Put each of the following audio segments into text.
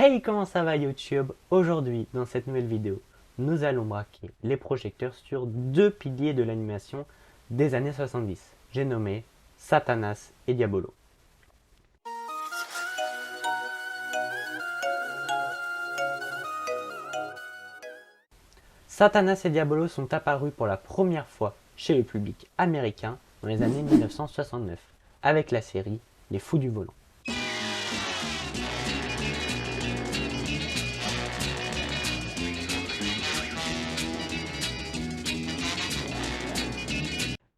Hey, comment ça va YouTube? Aujourd'hui, dans cette nouvelle vidéo, nous allons braquer les projecteurs sur deux piliers de l'animation des années 70. J'ai nommé Satanas et Diabolo. Satanas et Diabolo sont apparus pour la première fois chez le public américain dans les années 1969, avec la série Les Fous du Volant.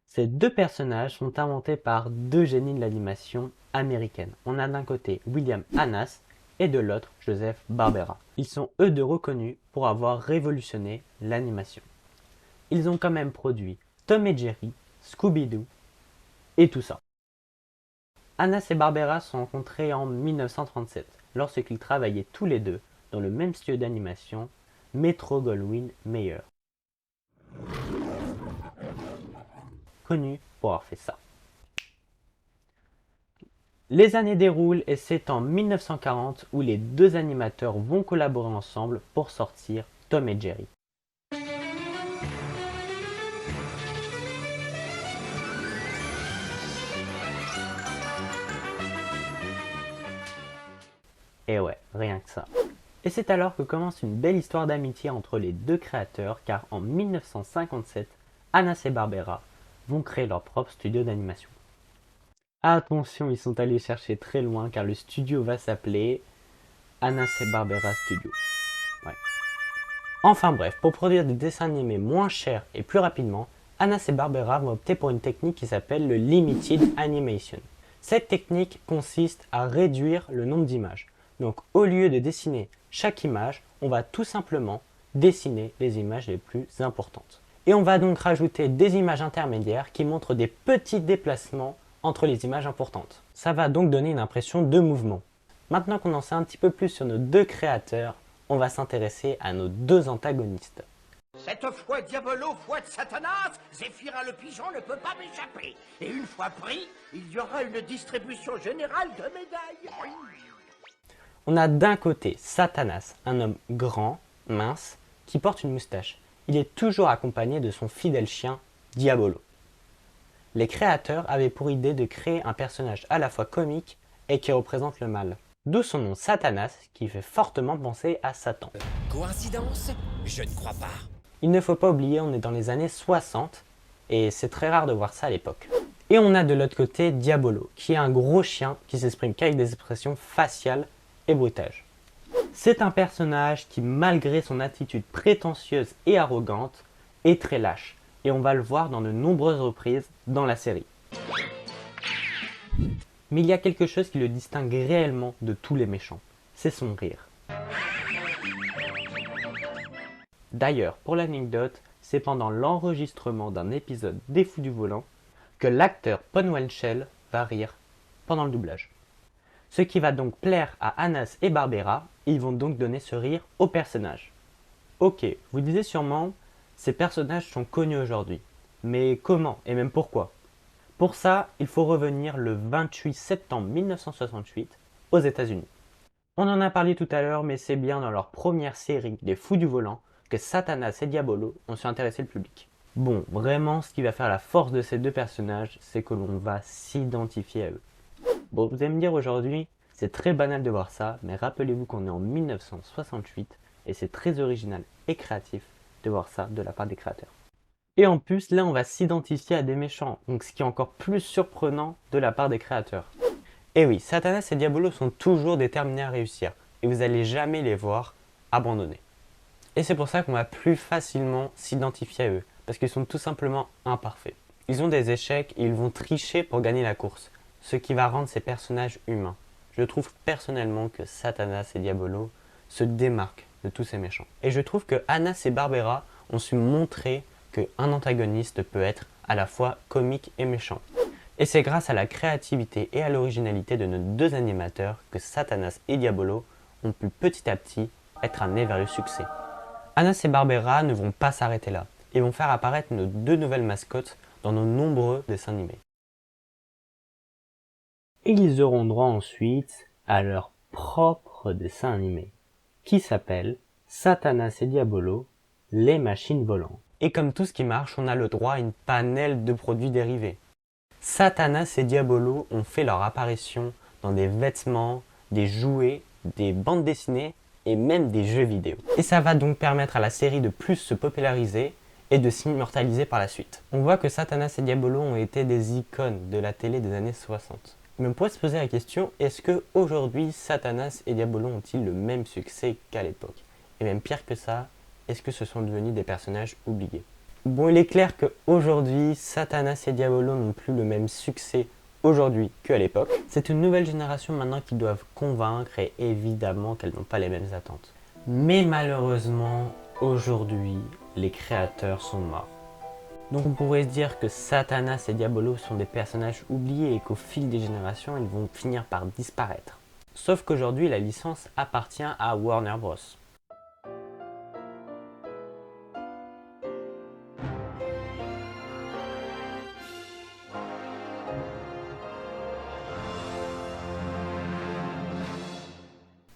Ces deux personnages sont inventés par deux génies de l'animation américaine. On a d'un côté William Hannas et de l'autre Joseph Barbera. Ils sont eux deux reconnus pour avoir révolutionné l'animation. Ils ont quand même produit Tom et Jerry, Scooby-Doo et tout ça. Hannas et Barbera se sont rencontrés en 1937 lorsqu'ils travaillaient tous les deux dans le même studio d'animation, Metro-Goldwyn-Mayer, connu pour avoir fait ça. Les années déroulent et c'est en 1940 où les deux animateurs vont collaborer ensemble pour sortir Tom et Jerry. Et ouais, rien que ça. Et c'est alors que commence une belle histoire d'amitié entre les deux créateurs car en 1957, Hannas et Barbera vont créer leur propre studio d'animation. Attention, ils sont allés chercher très loin car le studio va s'appeler Hannas et Barbera Studio. Ouais. Enfin bref, pour produire des dessins animés moins chers et plus rapidement, Hannas et Barbera vont opter pour une technique qui s'appelle le Limited Animation. Cette technique consiste à réduire le nombre d'images. Donc au lieu de dessiner chaque image, on va tout simplement dessiner les images les plus importantes. Et on va donc rajouter des images intermédiaires qui montrent des petits déplacements entre les images importantes. Ça va donc donner une impression de mouvement. Maintenant qu'on en sait un petit peu plus sur nos deux créateurs, on va s'intéresser à nos deux antagonistes. Cette fois Diabolo, foi de Satanas, Zéphirin le pigeon ne peut pas m'échapper. Et une fois pris, il y aura une distribution générale de médailles. On a d'un côté Satanas, un homme grand, mince, qui porte une moustache. Il est toujours accompagné de son fidèle chien, Diabolo. Les créateurs avaient pour idée de créer un personnage à la fois comique et qui représente le mal. D'où son nom Satanas, qui fait fortement penser à Satan. Coïncidence? Je ne crois pas. Il ne faut pas oublier, on est dans les années 60, et c'est très rare de voir ça à l'époque. Et on a de l'autre côté Diabolo, qui est un gros chien qui s'exprime qu'avec des expressions faciales et bruitages. C'est un personnage qui, malgré son attitude prétentieuse et arrogante, est très lâche, et on va le voir dans de nombreuses reprises dans la série. Mais il y a quelque chose qui le distingue réellement de tous les méchants, c'est son rire. D'ailleurs, pour l'anecdote, c'est pendant l'enregistrement d'un épisode des Fous du Volant que l'acteur Paul Winchell va rire pendant le doublage. Ce qui va donc plaire à Hannas et Barbera, et ils vont donc donner ce rire au personnage. Ok, vous disiez sûrement, ces personnages sont connus aujourd'hui. Mais comment et même pourquoi? Pour ça, il faut revenir le 28 septembre 1968 aux États-Unis. On en a parlé tout à l'heure, mais c'est bien dans leur première série, Les Fous du Volant, que Satanas et Diabolo ont su intéresser le public. Bon, vraiment, ce qui va faire la force de ces deux personnages, c'est que l'on va s'identifier à eux. Bon, vous allez me dire aujourd'hui, c'est très banal de voir ça, mais rappelez-vous qu'on est en 1968 et c'est très original et créatif de voir ça de la part des créateurs. Et en plus, là, on va s'identifier à des méchants, donc ce qui est encore plus surprenant de la part des créateurs. Et oui, Satanas et Diabolo sont toujours déterminés à réussir, et vous n'allez jamais les voir abandonner. Et c'est pour ça qu'on va plus facilement s'identifier à eux, parce qu'ils sont tout simplement imparfaits. Ils ont des échecs et ils vont tricher pour gagner la course, ce qui va rendre ces personnages humains. Je trouve personnellement que Satanas et Diabolo se démarquent de tous ces méchants. Et je trouve que Hannas et Barbera ont su montrer qu'un antagoniste peut être à la fois comique et méchant. Et c'est grâce à la créativité et à l'originalité de nos deux animateurs que Satanas et Diabolo ont pu petit à petit être amenés vers le succès. Hannas et Barbera ne vont pas s'arrêter là et vont faire apparaître nos deux nouvelles mascottes dans nos nombreux dessins animés. Et ils auront droit ensuite à leur propre dessin animé. qui s'appelle Satanas et Diabolo, les machines volantes. Et comme tout ce qui marche, on a le droit à une panelle de produits dérivés. Satanas et Diabolo ont fait leur apparition dans des vêtements, des jouets, des bandes dessinées et même des jeux vidéo. Et ça va donc permettre à la série de plus se populariser et de s'immortaliser par la suite. On voit que Satanas et Diabolo ont été des icônes de la télé des années 60. Mais on pourrait se poser la question, est-ce que aujourd'hui Satanas et Diabolo ont-ils le même succès qu'à l'époque? Et même pire que ça, est-ce que ce sont devenus des personnages oubliés? Bon, il est clair qu'aujourd'hui, Satanas et Diabolo n'ont plus le même succès aujourd'hui qu'à l'époque. C'est une nouvelle génération maintenant qui doivent convaincre et évidemment qu'elles n'ont pas les mêmes attentes. Mais malheureusement, aujourd'hui, les créateurs sont morts. Donc on pourrait se dire que Satanas et Diabolo sont des personnages oubliés et qu'au fil des générations, ils vont finir par disparaître. Sauf qu'aujourd'hui, la licence appartient à Warner Bros.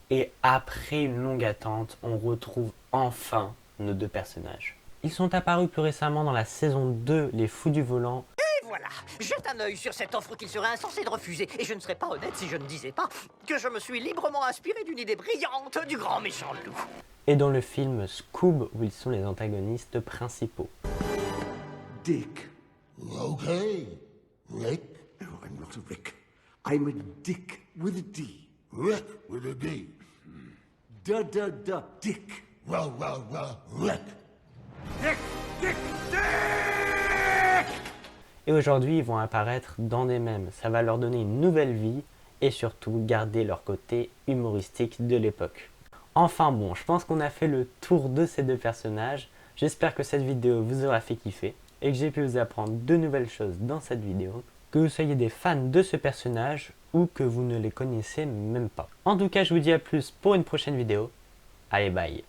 Et après une longue attente, on retrouve enfin nos deux personnages. Ils sont apparus plus récemment dans la saison 2, Les Fous du Volant. Et voilà, jette un œil sur cette offre qu'il serait insensé de refuser. Et je ne serais pas honnête si je ne disais pas que je me suis librement inspiré d'une idée brillante du grand méchant loup. Et dans le film Scoob, où ils sont les antagonistes principaux. Dick. Okay, Rick. No, I'm not a Rick. I'm a Dick with a D. Rick with a D. Da, Dick. Well, Rick. Dick, Dick, Dick! Et aujourd'hui, ils vont apparaître dans des mèmes. Ça va leur donner une nouvelle vie et surtout garder leur côté humoristique de l'époque. Enfin bon, je pense qu'on a fait le tour de ces deux personnages. J'espère que cette vidéo vous aura fait kiffer et que j'ai pu vous apprendre de nouvelles choses dans cette vidéo. Que vous soyez des fans de ce personnage ou que vous ne les connaissez même pas. En tout cas, je vous dis à plus pour une prochaine vidéo. Allez, bye!